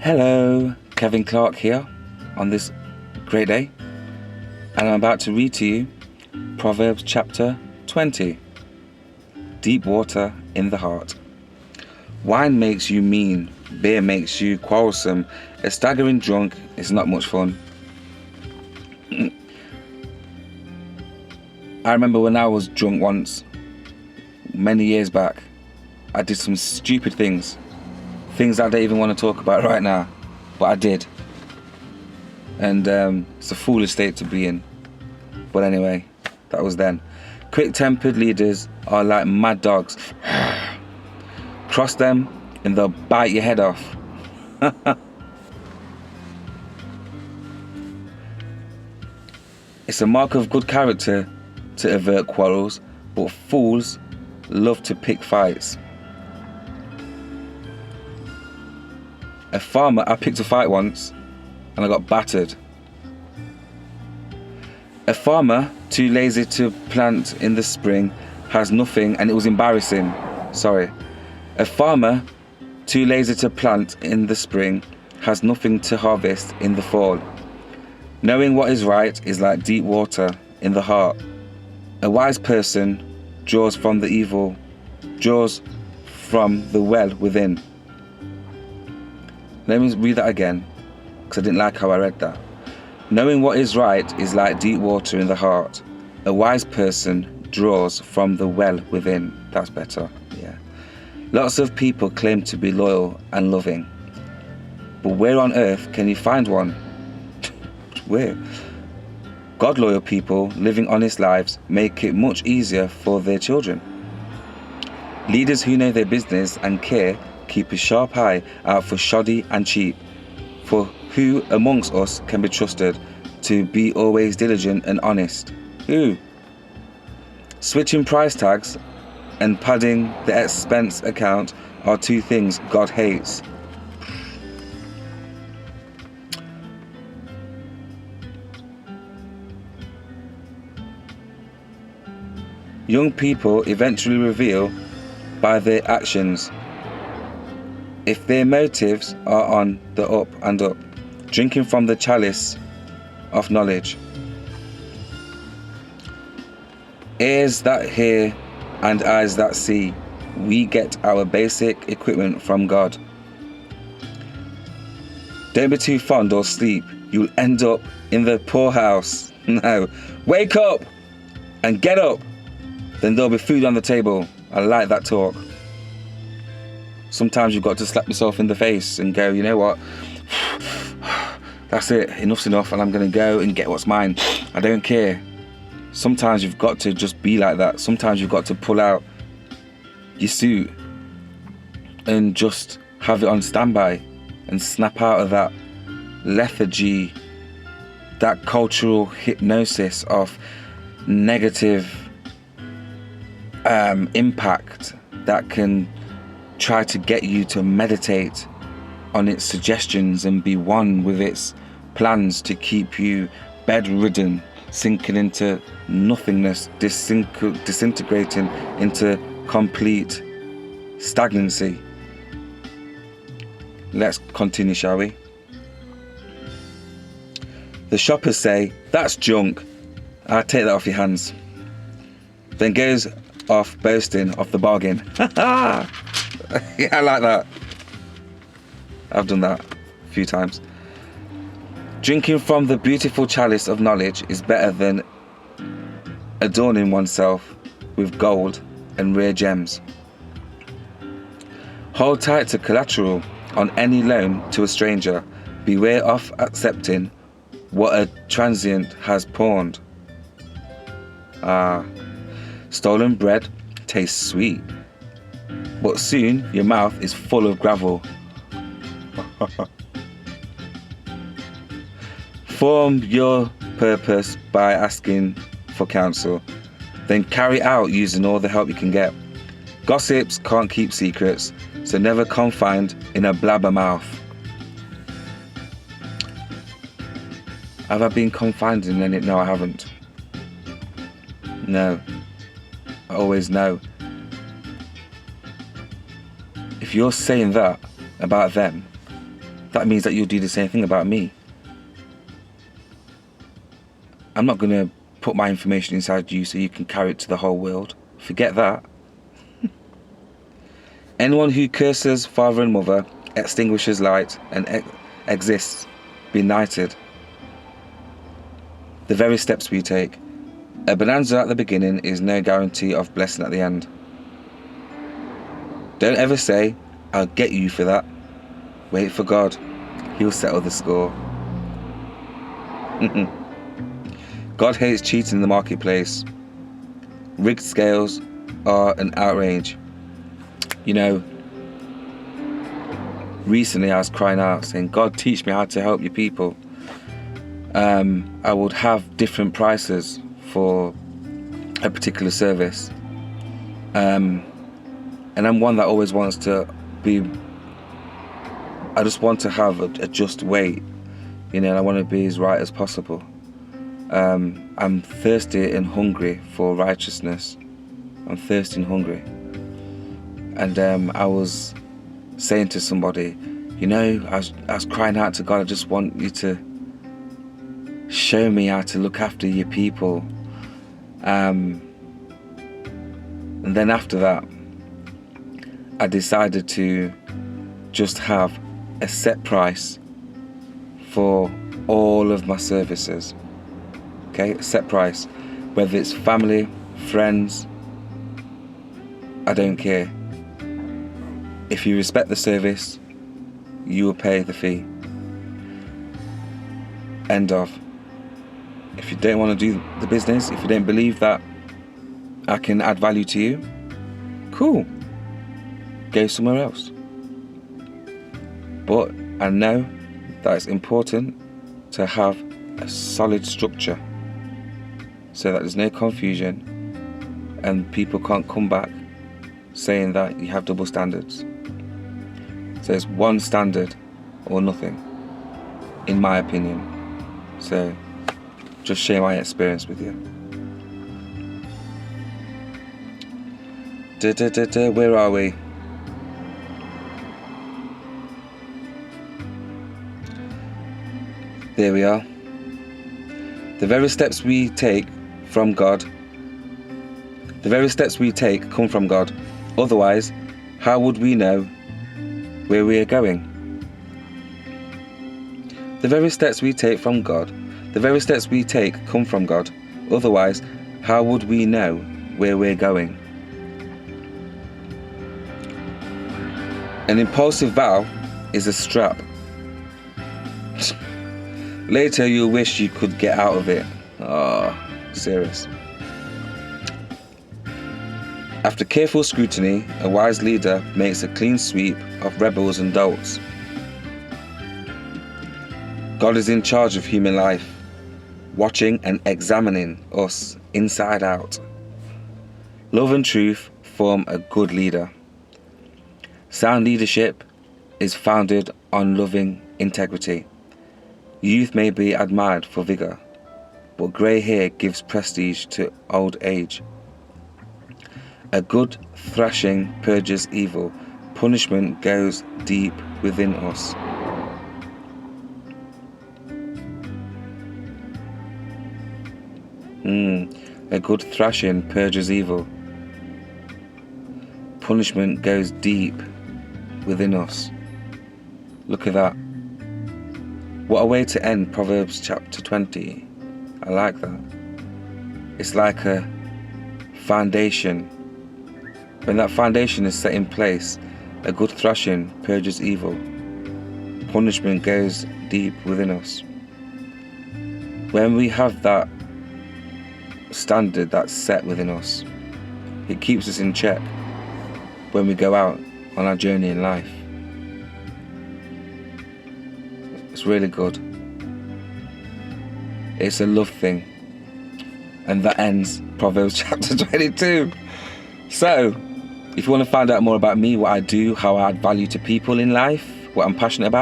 Hello, Kevin Clarke here on this great day, and I'm about to read to you Proverbs chapter 20. Deep water in the heart. Wine makes you mean, beer makes you quarrelsome, a staggering drunk is not much fun. I remember when I was drunk once, many years back, I did some stupid things I don't even want to talk about right now, but I did. And it's a foolish state to be in. But anyway, that was then. Quick-tempered leaders are like mad dogs. Cross them and they'll bite your head off. It's a mark of good character to avert quarrels, but fools love to pick fights. I picked a fight once and I got battered. A farmer too lazy to plant in the spring has nothing, and it was embarrassing. A farmer too lazy to plant in the spring has nothing to harvest in the fall. Knowing what is right is like deep water in the heart. A wise person draws from the well within. Let me read that again, because I didn't like how I read that. Knowing what is right is like deep water in the heart. A wise person draws from the well within. That's better, yeah. Lots of people claim to be loyal and loving. But where on earth can you find one? Where? God-loyal people living honest lives make it much easier for their children. Leaders who know their business and care keep a sharp eye out for shoddy and cheap. For who amongst us can be trusted to be always diligent and honest? Who? Switching price tags and padding the expense account are two things God hates. Young people eventually reveal by their actions if their motives are on the up and up, drinking from the chalice of knowledge. Ears that hear and eyes that see, we get our basic equipment from God. Don't be too fond or sleep, you'll end up in the poorhouse. No, wake up and get up, then there'll be food on the table. I like that talk. Sometimes you've got to slap yourself in the face and go, you know what, that's it, enough's enough, and I'm going to go and get what's mine. I don't care. Sometimes you've got to just be like that. Sometimes you've got to pull out your suit and just have it on standby and snap out of that lethargy, that cultural hypnosis of negative impact that can try to get you to meditate on its suggestions and be one with its plans to keep you bedridden, sinking into nothingness, disintegrating into complete stagnancy. Let's continue, shall we? The shoppers say, "That's junk. I'll take that off your hands." Then goes off boasting of the bargain. Yeah, I like that. I've done that a few times. Drinking from the beautiful chalice of knowledge is better than adorning oneself with gold and rare gems. Hold tight to collateral on any loan to a stranger. Beware of accepting what a transient has pawned. Stolen bread tastes sweet, but soon your mouth is full of gravel. Form your purpose by asking for counsel, then carry out using all the help you can get. Gossips can't keep secrets, so never confide in a blabbermouth. Have I been confiding in it? No, I haven't. No. I always know. If you're saying that about them, that means that you'll do the same thing about me. I'm not going to put my information inside you so you can carry it to the whole world. Forget that. Anyone who curses father and mother extinguishes light and exists benighted. The very steps we take. A bonanza at the beginning is no guarantee of blessing at the end. Don't ever say, I'll get you for that. Wait for God. He'll settle the score. God hates cheating in the marketplace. Rigged scales are an outrage. You know, recently I was crying out saying, God, teach me how to help your people. I would have different prices for a particular service. And I'm one that always wants to be, I just want to have a just weight, you know, and I want to be as right as possible. I'm thirsty and hungry for righteousness. I'm thirsty and hungry. And I was saying to somebody, you know, I was crying out to God, I just want you to show me how to look after your people. And then after that, I decided to just have a set price for all of my services. Okay, a set price. Whether it's family, friends, I don't care. If you respect the service, you will pay the fee. End of. If you don't want to do the business, if you don't believe that I can add value to you, cool. Go somewhere else. But I know that it's important to have a solid structure so that there's no confusion and people can't come back saying that you have double standards. So it's one standard or nothing, in my opinion. So just share my experience with you. Where are we? There we are. The very steps we take from God. The very steps we take come from God. Otherwise, how would we know where we are going? The very steps we take from God. The very steps we take come from God. Otherwise, how would we know where we're going? An impulsive vow is a strap. Later you'll wish you could get out of it. Oh, serious. After careful scrutiny, a wise leader makes a clean sweep of rebels and dolts. God is in charge of human life, watching and examining us inside out. Love and truth form a good leader. Sound leadership is founded on loving integrity. Youth may be admired for vigour, but grey hair gives prestige to old age. A good thrashing purges evil. Punishment goes deep within us. A good thrashing purges evil. Punishment goes deep within us. Look at that. What a way to end Proverbs chapter 20. I like that. It's like a foundation. When that foundation is set in place, a good thrashing purges evil. Punishment goes deep within us. When we have that standard that's set within us, it keeps us in check when we go out on our journey in life. It's really good. It's a love thing. And that ends Proverbs chapter 22. So, if you want to find out more about me, what I do, how I add value to people in life, what I'm passionate about,